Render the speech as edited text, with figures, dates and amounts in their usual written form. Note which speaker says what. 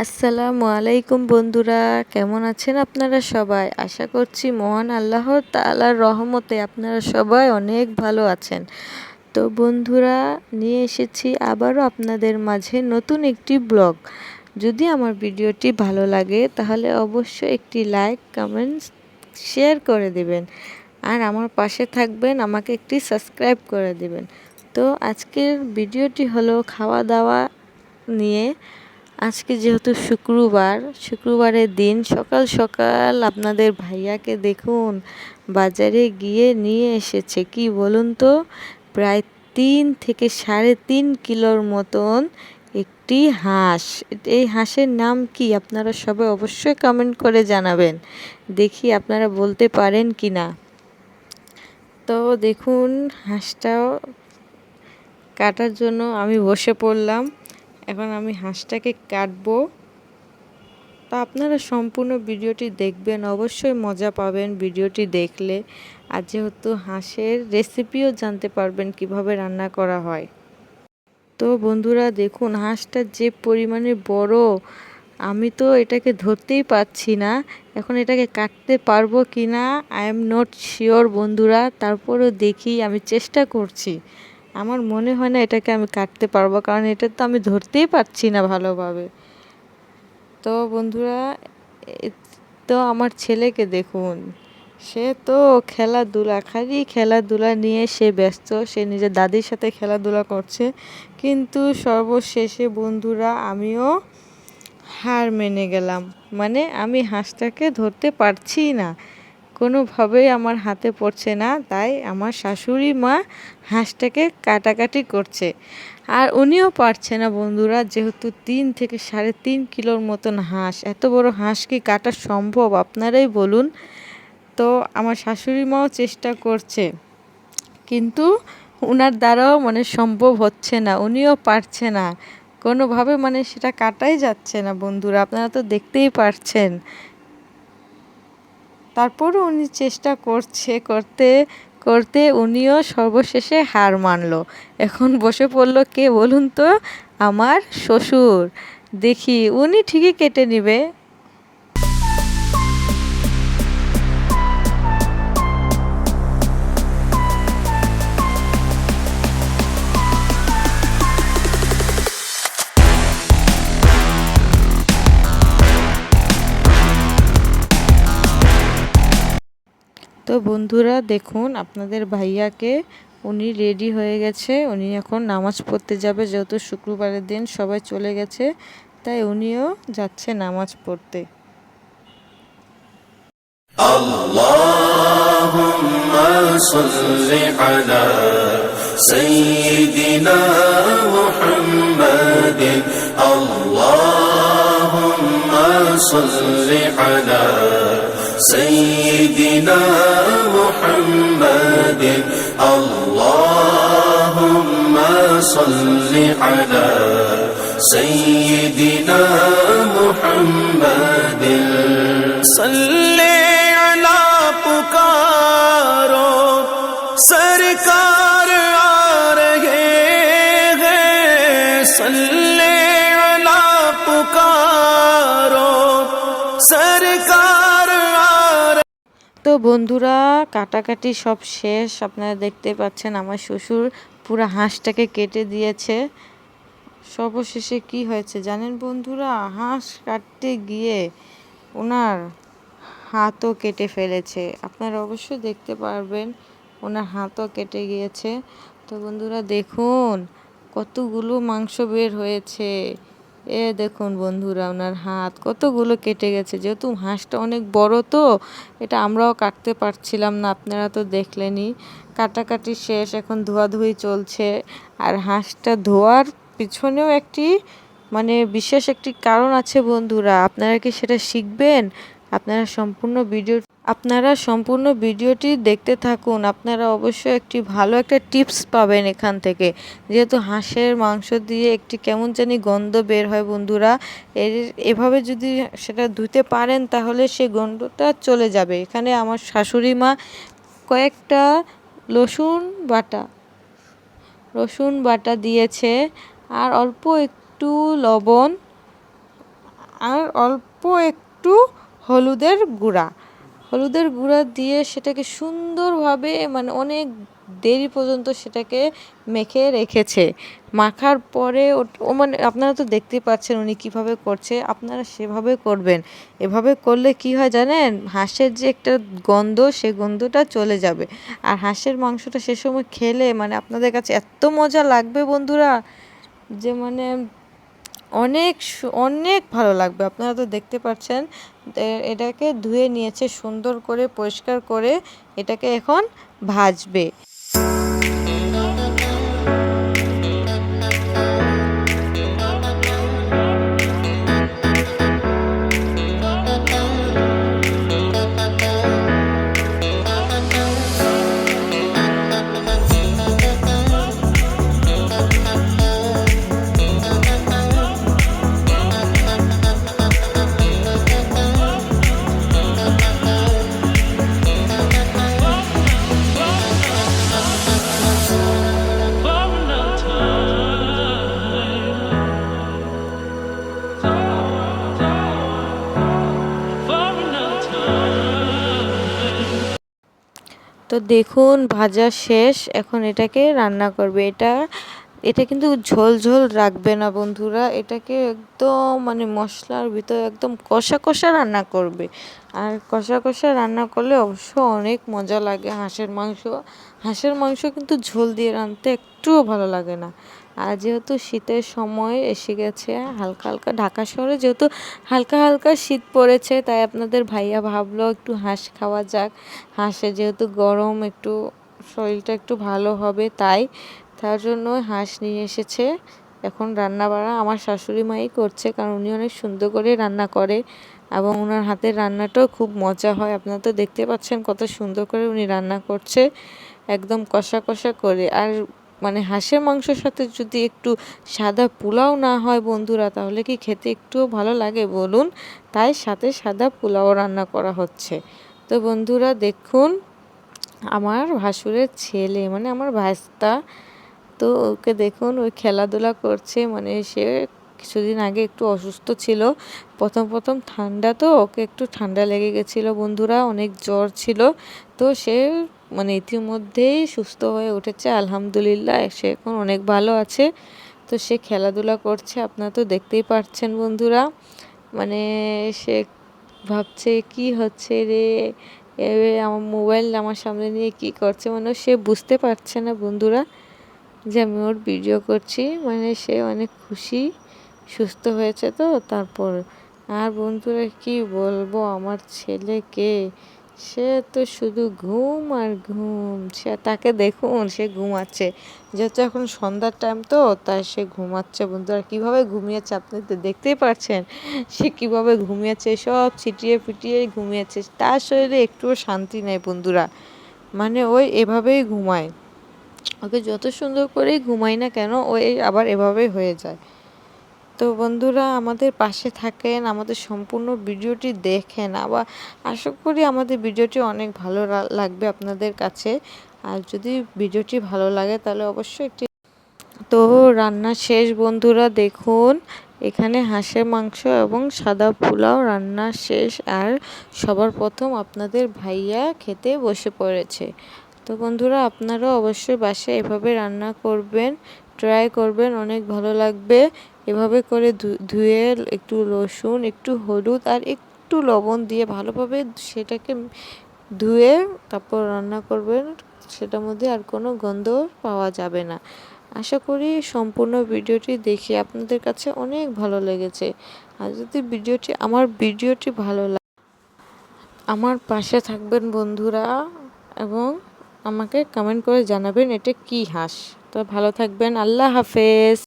Speaker 1: আসসালামু আলাইকুম বন্ধুরা, কেমন আছেন আপনারা সবাই? আশা করছি মহান আল্লাহর তাআলার রহমতে আপনারা সবাই অনেক ভালো আছেন। তো বন্ধুরা, নিয়ে এসেছি আবারও আপনাদের মাঝে নতুন একটি ব্লগ। যদি আমার ভিডিওটি ভালো লাগে তাহলে অবশ্যই একটি লাইক, কমেন্ট, শেয়ার করে দিবেন। আর আমার পাশে থাকবেন, আমাকে একটি সাবস্ক্রাইব করে দিবেন। তো আজকের ভিডিওটি হলো খাওয়া দাওয়া নিয়ে। আজকে যেহেতু শুক্রবারের দিন, সকাল সকাল আপনাদের ভাইয়াকে দেখুন বাজারে গিয়ে নিয়ে এসেছে কি বলুন তো, প্রায় 3 থেকে 3.5 কিলোর মতন একটি হাঁস। এই হাঁসের নাম কি আপনারা সবাই অবশ্যই কমেন্ট করে জানাবেন, দেখি আপনারা বলতে পারেন কি না। তো দেখুন, হাঁসটাও কাটার জন্য আমি বসে পড়লাম। এখন আমি হাঁসটাকে কাটবো। তা আপনারা সম্পূর্ণ ভিডিওটি দেখবেন, অবশ্যই মজা পাবেন ভিডিওটি দেখলে। আর যেহেতু হাঁসের রেসিপিও জানতে পারবেন কিভাবে রান্না করা হয়। তো বন্ধুরা দেখুন, হাঁসটা যে পরিমাণে বড়, আমি তো এটাকে ধরতেই পারছি না। এখন এটাকে কাটতে পারবো কি না আই এম নট শিওর বন্ধুরা, তারপরেও দেখি, আমি চেষ্টা করছি। আমার মনে হয় না এটাকে আমি কাটতে পারবো, কারণ এটা তো আমি ধরতেই পারছি না ভালোভাবে। তো বন্ধুরা, তো আমার ছেলেকে দেখুন, সে তো খালি খেলাধুলা নিয়ে সে ব্যস্ত। সে নিজের দাদির সাথে খেলাধুলা করছে, কিন্তু সর্বশেষে বন্ধুরা আমিও হার মেনে গেলাম। মানে আমি হাঁসটাকে ধরতে পারছি না, কোনোভাবেই আমার হাতে পড়ছে না। তাই আমার শাশুড়ি মা হাঁসটাকে কাটাকাটি করছে, আর উনিও পারছে না বন্ধুরা, যেহেতু 3 থেকে 3.5 কিলোর মতন হাঁস। এত বড় হাঁস কি কাটা সম্ভব? আপনারাই বলুন। তো আমার শাশুড়ি মাও চেষ্টা করছে, কিন্তু উনার দ্বারাও সম্ভব হচ্ছে না, উনিও পারছে না কোনোভাবে, সেটা কাটাই যাচ্ছে না বন্ধুরা, আপনারা তো দেখতেই পারছেন। তারপরও উনি চেষ্টা করতে করতে উনিও সর্বশেষে হার মানলো। এখন বসে পড়লো কে বলুন তো? আমার শ্বশুর। দেখি উনি ঠিকই কেটে নেবে। তো বন্ধুরা দেখুন, আপনাদের ভাইয়াকে, উনি রেডি হয়ে গেছে। উনি এখন নামাজ পড়তে যাবে, যেহেতু শুক্রবারের দিন সবাই চলে গেছে, তাই উনিও যাচ্ছে নামাজ পড়তে।
Speaker 2: আল্লাহুম্মা সাল্লি আলা সাইয়্যিদিনা মুহাম্মাদিন। আল্লাহুম্মা সাল্লি আলা সাইয়্যিদিনা মুহাম্মাদিন। আল্লাহুম্মা সাল্লি আলা সাইয়্যিদিনা মুহাম্মাদিন। সাল্লি আলা পুকারো सरकार आ रहे हैं। सल्ले अला पुकारो सरकार आ रहे।
Speaker 1: তো বন্ধুরা, কাটাকাটি সব শেষ। আপনারা দেখতে পাচ্ছেন আমার শ্বশুর পুরো হাঁসটাকে কেটে দিয়েছে। সর্বশেষে কি হয়েছে জানেন বন্ধুরা? হাঁস কাটতে গিয়ে ওনার হাতও কেটে ফেলেছে। আপনারা অবশ্যই দেখতে পারবেন, ওনার হাতও কেটে গিয়েছে। তো বন্ধুরা দেখুন, কতগুলো মাংস বের হয়েছে। দেখুন বন্ধুরা, ওনার হাত কতগুলো কেটে গেছে। যেহেতু হাঁসটা অনেক বড়, তো এটা আমরাও কাটতে পারছিলাম না, আপনারা তো দেখলেনই। কাটাকাটি শেষ, এখন ধোয়াধুয়ি চলছে। আর হাঁসটা ধোয়ার পিছনেও একটি বিশেষ একটি কারণ আছে বন্ধুরা। আপনারা কি সেটা শিখবেন? আপনারা সম্পূর্ণ ভিডিওটি দেখতে থাকুন। আপনারা অবশ্যই একটি ভালো একটা টিপস পাবেন এখান থেকে। যেহেতু হাঁসের মাংস দিয়ে একটি কেমন জানি গন্ধ বের হয় বন্ধুরা, এভাবে যদি সেটা ধুতে পারেন তাহলে সে গন্ধটা চলে যাবে। এখানে আমার শাশুড়ি মা কয়েকটা রসুন বাটা দিয়েছে, আর অল্প একটু লবণ, আর অল্প একটু হলুদের গুঁড়া দিয়ে সেটাকে সুন্দরভাবে মানে অনেক দেরি পর্যন্ত সেটাকে মেখে রেখেছে। মাখার পরে ও মানে আপনারা তো দেখতেই পাচ্ছেন উনি কীভাবে করছে, আপনারা সেভাবে করবেন। এভাবে করলে কি হয় জানেন, হাঁসের যে একটা গন্ধ সে গন্ধটা চলে যাবে। আর হাঁসের মাংসটা সে সময় খেলে মানে আপনাদের কাছে এত মজা লাগবে বন্ধুরা, যে মানে অনেক অনেক ভালো লাগবে। আপনারা তো দেখতে পাচ্ছেন এটাকে ধুয়ে নিয়েছে সুন্দর করে, পরিষ্কার করে এটাকে এখন ভাজবে। তো দেখুন ভাজা শেষ, এখন এটাকে রান্না করবে। এটা কিন্তু ঝোল ঝোল রাখবে না বন্ধুরা, এটাকে একদম মানে মশলার ভিতরে একদম কষা কষা রান্না করবে। আর কষা কষা রান্না করলে অবশ্য অনেক মজা লাগে হাঁসের মাংস কিন্তু ঝোল দিয়ে রাঁধতে একটুও ভালো লাগে না। আর যেহেতু শীতের সময় এসে গেছে, হালকা হালকা ঢাকা শহরে যেহেতু হালকা হালকা শীত পড়েছে, তাই আপনাদের ভাইয়া ভাবলো একটু হাঁস খাওয়া যাক। হাঁসে যেহেতু গরম, একটু শরীরটা একটু ভালো হবে, তার জন্য হাঁস নিয়ে এসেছে। এখন রান্না বাড়া আমার শাশুড়ি মাই করছে, কারণ উনি অনেক সুন্দর করে রান্না করে এবং ওনার হাতের রান্নাটাও খুব মজা হয়। আপনারা তো দেখতে পাচ্ছেন কত সুন্দর করে উনি রান্না করছে, একদম কষা কষা করে। আর মানে হাঁসের মাংসের সাথে যদি একটু সাদা পোলাও না হয় বন্ধুরা, তাহলে কি খেতে একটুও ভালো লাগে বলুন? তাই সাথে সাদা পোলাও রান্না করা হচ্ছে। তো বন্ধুরা দেখুন, আমার ভাসুরের ছেলে মানে আমার ভাস্তা, তো ওকে দেখুন ওই খেলাধুলা করছে। মানে সে কিছুদিন আগে একটু অসুস্থ ছিল, প্রথম ঠান্ডা, তো ওকে একটু ঠান্ডা লেগে গেছিলো বন্ধুরা, অনেক জ্বর ছিল। তো সে মানে ইতিমধ্যেই সুস্থ হয়ে উঠেছে আলহামদুলিল্লাহ, সে এখন অনেক ভালো আছে। তো সে খেলাধুলা করছে, আপনারা তো দেখতেই পাচ্ছেন বন্ধুরা। মানে সে ভাবছে কি হচ্ছে রে, আমার মোবাইল আমার সামনে নিয়ে কি করছে, মানে সে বুঝতে পারছে না বন্ধুরা যে আমি ওর ভিডিও করছি। মানে সে অনেক খুশি, সুস্থ হয়েছে তো তারপর। আর বন্ধুরা কি বলবো আমার ছেলেকে, সে তো শুধু ঘুম আর ঘুম। তাকে দেখুন সে ঘুমাচ্ছে, যেহেতু এখন সন্ধ্যার টাইম তো তাই সে ঘুমাচ্ছে বন্ধুরা। কীভাবে ঘুমিয়েছে আপনি তো দেখতেই পাচ্ছেন, সে কীভাবে ঘুমিয়েছে, সব ছিটিয়ে ফিটিয়ে ঘুমিয়েছে। তার শরীরে একটুও শান্তি নেই বন্ধুরা, মানে ওই এভাবেই ঘুমায়। ওকে যত সুন্দর করেই ঘুমাই না কেন, ওই আবার এভাবেই হয়ে যায়। তো বন্ধুরা আমাদের পাশে থাকেন, আমাদের সম্পূর্ণ ভিডিওটি দেখেন, আবার আশা করি আমাদের ভিডিওটি অনেক ভালো লাগবে আপনাদের কাছে। আর যদি ভিডিওটি ভালো লাগে তাহলে অবশ্যই একটি। তো রান্না শেষ বন্ধুরা, দেখুন এখানে হাঁসের মাংস এবং সাদা পোলাও রান্না শেষ। আর সবার প্রথম আপনাদের ভাইয়া খেতে বসে পড়েছে। তো বন্ধুরা আপনারাও অবশ্যই বাসায় এভাবে রান্না করবেন, ট্রাই করবেন, অনেক ভালো লাগবে। এভাবে করে ধুয়ে একটু রসুন, একটু হলুদ আর একটু লবণ দিয়ে ভালোভাবে সেটাকে ধুয়ে তারপর রান্না করবেন, সেটার মধ্যে আর কোনো গন্ধ পাওয়া যাবে না। আশা করি সম্পূর্ণ ভিডিওটি দেখে আপনাদের কাছে অনেক ভালো লেগেছে। আর যদি আমার ভিডিওটি ভালো লাগে, আমার পাশে থাকবেন বন্ধুরা এবং আমাকে কমেন্ট করে জানাবেন এটা কি হাঁস। তো ভালো থাকবেন, আল্লাহ হাফেজ।